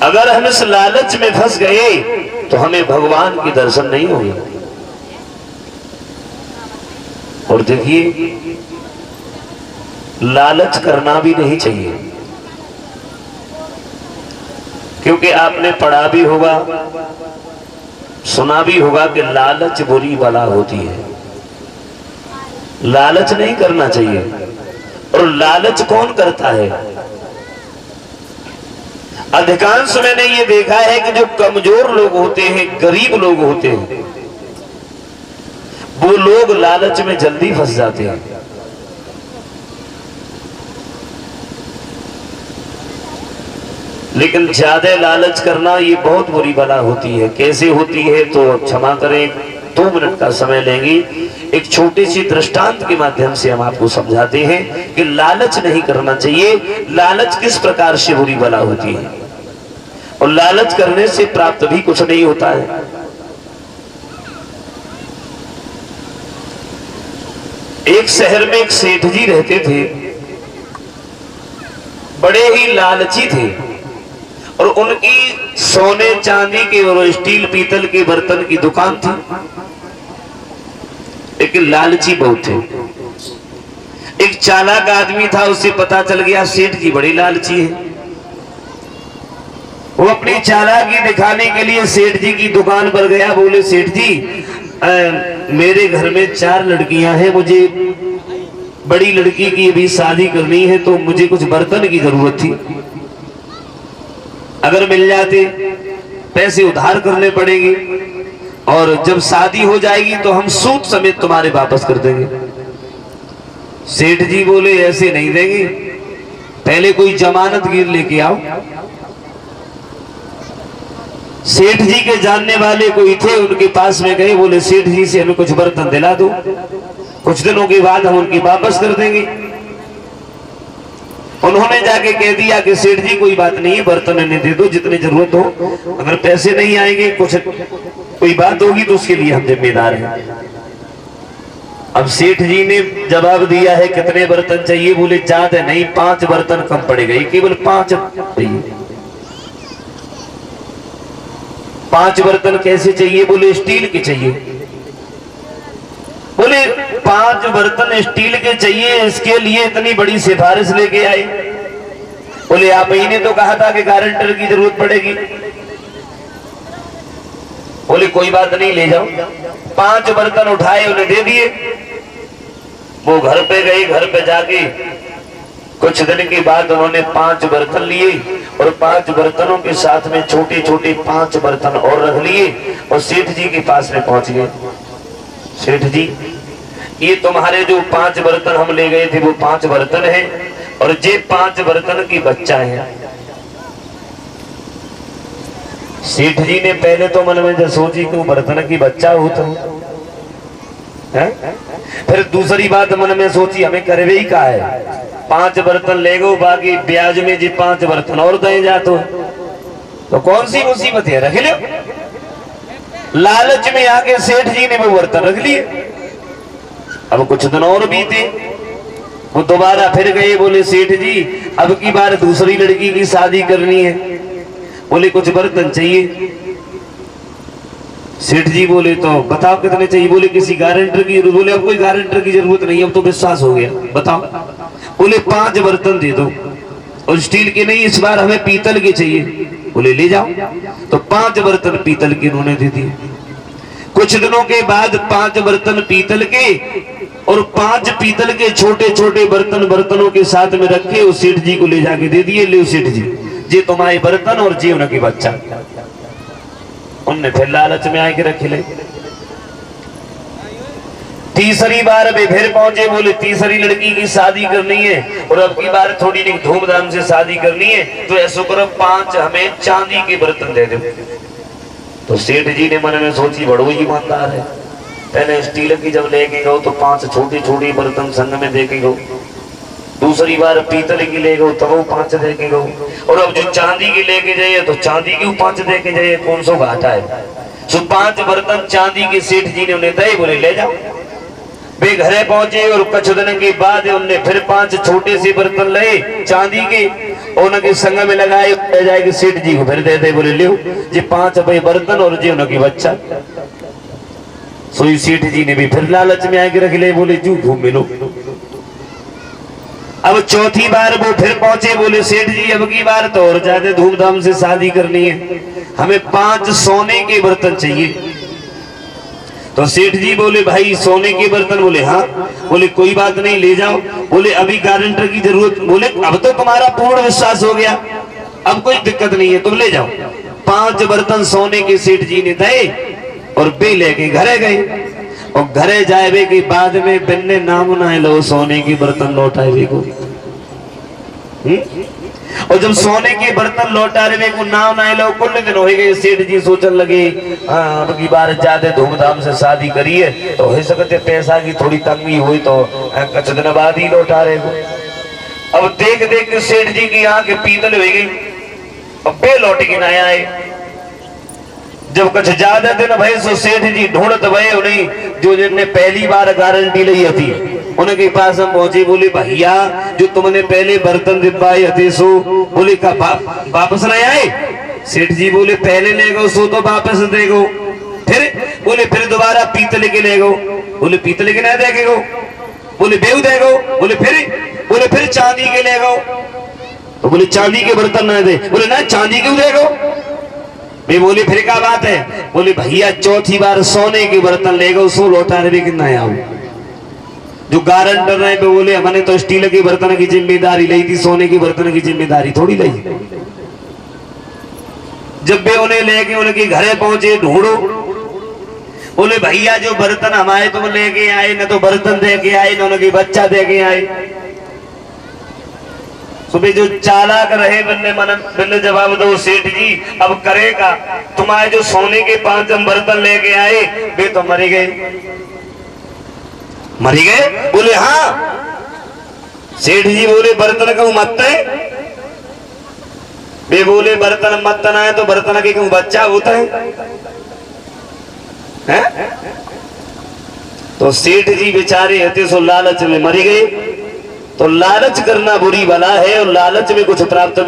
अगर हम इस लालच में फंस गए तो हमें भगवान की दर्शन नहीं होंगे। और देखिए, लालच करना भी नहीं चाहिए, क्योंकि आपने पढ़ा भी होगा, सुना भी होगा कि लालच बुरी बला होती है। लालच नहीं करना चाहिए। और लालच कौन करता है? अधिकांश मैंने ये देखा है कि जो कमजोर लोग होते हैं, गरीब लोग होते हैं, वो लोग लालच में जल्दी फंस जाते हैं। लेकिन ज्यादा लालच करना ये बहुत बुरी बला होती है। कैसे होती है तो क्षमा करें, 2 मिनट का समय लेंगे। एक छोटी सी दृष्टांत के माध्यम से हम आपको समझाते हैं कि लालच नहीं करना चाहिए। लालच किस प्रकार से बुरी बला होती है, और लालच करने से प्राप्त भी कुछ नहीं होता है। एक शहर में एक सेठ जी रहते थे, बड़े ही लालची थे, और उनकी सोने चांदी के और स्टील पीतल के बर्तन की दुकान थी। लेकिन लालची बहुत थे। एक चालाक आदमी था, उससे पता चल गया सेठ जी बड़े लालची है। वो अपनी चालाकी दिखाने के लिए सेठ जी की दुकान पर गया। बोले, सेठ जी मेरे घर में 4 लड़कियां हैं, मुझे बड़ी लड़की की भी शादी करनी है, तो मुझे कुछ बर्तन की जरूरत थी। अगर मिल जाते, पैसे उधार करने पड़ेंगे, और जब शादी हो जाएगी तो हम सूद समेत तुम्हारे वापस कर देंगे। सेठ जी बोले, ऐसे नहीं देंगे, पहले कोई जमानत गिर लेके आओ। सेठ जी के जानने वाले कोई थे, उनके पास में गए। बोले, सेठ जी से हमें कुछ बर्तन दिला दो, कुछ दिनों के बाद हम उनकी वापस कर देंगे। उन्होंने जाके कह दिया कि सेठ जी कोई बात नहीं है, बर्तन इन्हें दे दो जितनी जरूरत हो, अगर पैसे नहीं आएंगे, कुछ कोई बात होगी तो उसके लिए हम जिम्मेदार हैं। अब सेठ जी ने जवाब दिया है, कितने बर्तन चाहिए? बोले, ज्यादा नहीं, 5 बर्तन कम पड़ेगा, केवल 5 चाहिए। 5 बर्तन कैसे चाहिए? बोले, स्टील के चाहिए। बोले, 5 बर्तन स्टील के चाहिए, इसके लिए इतनी बड़ी सिफारिश लेके आए? बोले, आप ही ने तो कहा था कि गारंटर की जरूरत पड़ेगी। बोले, कोई बात नहीं, ले जाओ। 5 बर्तन उठाए, उन्हें दे दिए। वो घर पे गए। घर पे जाके कुछ दिन के बाद उन्होंने 5 बर्तन लिए, और 5 बर्तनों के साथ में छोटे छोटे 5 बर्तन और रख लिए, और सेठ जी के पास में पहुंच गए। सेठ जी, ये तुम्हारे जो 5 बर्तन हम ले गए थे, वो 5 बर्तन हैं, और ये 5 बर्तन की बच्चा है। सेठ जी ने पहले तो मन में जो सोची कि वो बर्तन की बच्चा होता है, फिर दूसरी बात मन में सोची, हमें करवे ही का है, 5 बर्तन ले गो, बाकी ब्याज में जी 5 बर्तन और दे जा, तो कौन सी मुसीबत है, रख लो। लालच में आके सेठ जी ने वो बर्तन रख लिए। अब कुछ दिन और बीते, वो दोबारा फिर गए। बोले, सेठ जी अब की बार दूसरी लड़की की शादी करनी है। बोले, कुछ बर्तन चाहिए। सेठ जी बोले, तो बताओ कितने चाहिए? बोले, किसी गारंटर की। बोले, अब कोई गारंटर की जरूरत नहीं, अब तो विश्वास हो गया, बताओ। बोले, 5 बर्तन दे दो, और स्टील के नहीं, इस बार हमें पीतल के चाहिए। बोले, ले जाओ। तो 5 बर्तन पीतल के उन्होंने दे दिए। कुछ दिनों के बाद 5 बर्तन पीतल के, और 5 पीतल के छोटे छोटे बर्तनों के साथ में रखे, उस सेठ जी को ले जाके दे दिए। ले सेठ जी, ये तुम्हारे बर्तन और ये उनके बच्चा। उनने फिर लालच में आके रखे ले। तीसरी बार वे फिर पहुंचे। बोले, तीसरी लड़की की शादी करनी है, और अब की बार थोड़ी धूमधाम से शादी करनी है, तो ऐसा करो 5 हमें चांदी के बर्तन दे दो। तो सेठ जी ने मन में सोची, बड़ो ही ईमानदार है, पहले स्टील की जब लेके गो तो 5 छोटी छोटी बर्तन संग में देके गो, दूसरी बार पीतल की ले गो तो वो 5 देके गो, और अब जो चांदी की लेके जाइए तो चांदी की 5 देके जाइए, कौन सो घाटा है। सो 5 बर्तन चांदी के सेठ जी ने उन्हें दे। बोले, ले जाओ। वे घरे पहुंचे, और कुछ दिन के बाद उनने फिर 5 छोटे से बर्तन ले चांदी के, उनके संग में लगाए जाएगी सेठ जी को फिर दे दे बोले लियो जी 5 रुपए बर्तन और जी उनकी बच्चा। सोई सेठ जी ने भी फिर लालच में आके रख ले बोले जू घूम मिलो। अब चौथी बार वो फिर पहुंचे बोले सेठ जी अब की बार तो और ज्यादा धूमधाम से शादी करनी है, हमें 5 सोने के बर्तन चाहिए। तो सेठ जी बोले भाई सोने के बर्तन? बोले हाँ। बोले कोई बात नहीं ले जाओ। बोले अभी गारंटर की जरूरत? बोले अब तो तुम्हारा पूर्ण विश्वास हो गया, अब कोई दिक्कत नहीं है, तुम ले जाओ। 5 बर्तन सोने के सेठ जी ने दिए और बे लेके घरे गए। और घरे जाए के बाद में बिन्ने नाम ना लो सोने के बर्तन लौटाए को। और जब सोने के बर्तन लौटा रहे को नाम ना लो कुल दिन हो गए, सेठ जी सोचने लगे हाँ अब की बार ज्यादा धूमधाम से शादी करी है तो हो सकते पैसा की थोड़ी तंगी हुई तो कुछ दिन बाद ही लौटा रहे को। अब देख देख के सेठ जी की आंख पीतल हो गई, अब बे लौट के ना आए। जब कुछ ज्यादा दिन भाई सो सेठ जी ढूंढत भये उन्हें जो जिनने पहली बार गारंटी ली थी उनके पास हम पहुंचे। बोले भैया जो तुमने पहले बर्तन दिवाए थे सो बोले का वापस नहीं आए? सेठ जी बोले पहले ले गो सो तो वापस दे गो। फिर बोले फिर दोबारा पीतल के ले गो। बोले पीतल के नहीं देखे गो। बोले बेऊ दे गो। बोले फिर चांदी के ले गो। तो बोले चांदी के बर्तन नहीं दे। बोले ना चांदी क्यों दे गो? वे बोले फिर क्या बात है? बोले भैया चौथी बार सोने के बर्तन ले गो सो लौटा रहे कितना आओ। जो गारंटर रहे पे बोले हमने तो स्टील के बर्तन की जिम्मेदारी ली थी, सोने के बर्तन की जिम्मेदारी थोड़ी ली। जब वे उन्हें लेके उनके घरे पहुंचे ढूंढो, बोले भैया जो बर्तन हमारे तुम लेके आए न तो बर्तन दे के आए न उनके बच्चा दे के आए। सुबह जो चालाक रहे बिन्ने जवाब दो सेठ जी अब करेगा, तुम्हारे जो सोने के 5 बर्तन लेके आए वे तो मरी गए। मरी गए? बोले हाँ। सेठ जी बोले बर्तन क्यों मत है? वे बोले बर्तन मत ना है तो बर्तन के क्यों बच्चा होता है? तो सेठ जी बेचारे हते सो लालच में मरी गए। तो लालच करना बुरी बला है और लालच में कुछ प्राप्त